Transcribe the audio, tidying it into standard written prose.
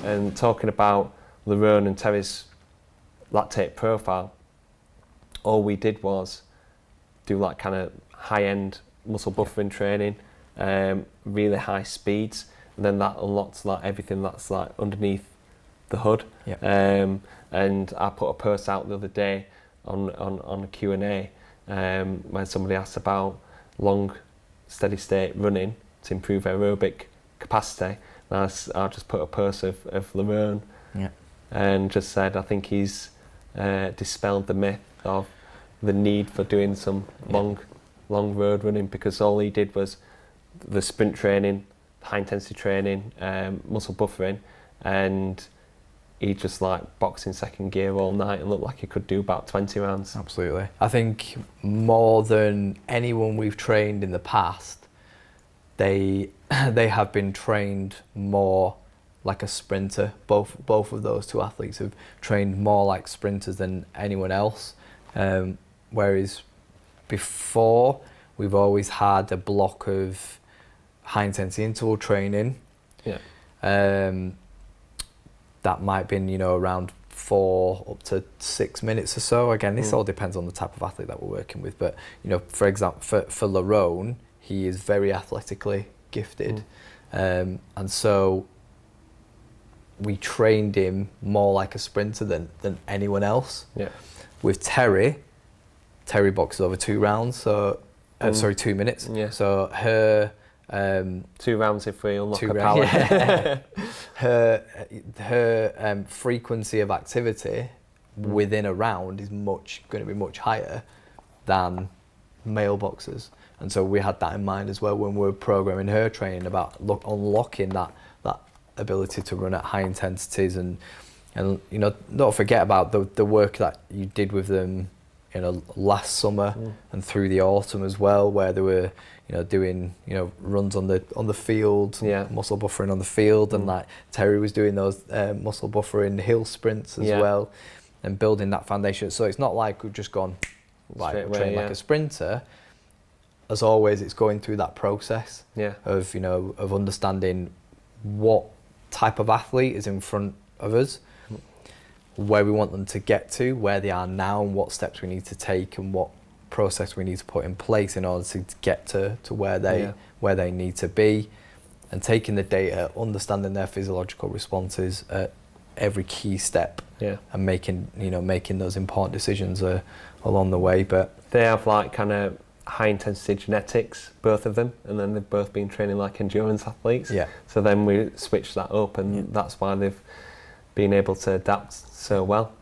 And talking about Lerone and Terry's lactate profile, all we did was do like kind of high-end muscle buffering training, really high speeds, and then that unlocks like everything that's like underneath the hood. And I put a post out the other day on a Q&A when somebody asked about long steady state running to improve aerobic capacity. And I just put a post of Lerone and just said I think he's dispelled the myth of the need for doing some long road running, because all he did was the sprint training, high intensity training, muscle buffering, and he just like boxed in second gear all night and looked like he could do about 20 rounds. Absolutely. I think more than anyone we've trained in the past, they have been trained more like a sprinter. Both of those two athletes have trained more like sprinters than anyone else. Whereas before, we've always had a block of high intensity interval training. That might have been, around 4 up to 6 minutes or so. Again, this all depends on the type of athlete that we're working with. But, for example, for Lerone, he is very athletically gifted. And so we trained him more like a sprinter than anyone else. With Terry boxes over 2 rounds, so 2 minutes. So her 2 rounds if we unlock a power. Her frequency of activity within a round is going to be much higher than male boxers, and so we had that in mind as well when we were programming her training about unlocking that ability to run at high intensities, and don't forget about the work that you did with them last summer and through the autumn as well, where they were doing runs on the field, muscle buffering on the field, and like Terry was doing those muscle buffering hill sprints as well, and building that foundation. So it's not like we've just gone train like a sprinter. As always, it's going through that process of understanding what type of athlete is in front of us, where we want them to get to, where they are now, and what steps we need to take and what process we need to put in place in order to get to where they need to be, and taking the data, understanding their physiological responses at every key step, and making those important decisions along the way. But they have like kind of high intensity genetics, both of them, and then they've both been training like endurance athletes. So then we switched that up, and that's why they've been able to adapt so well.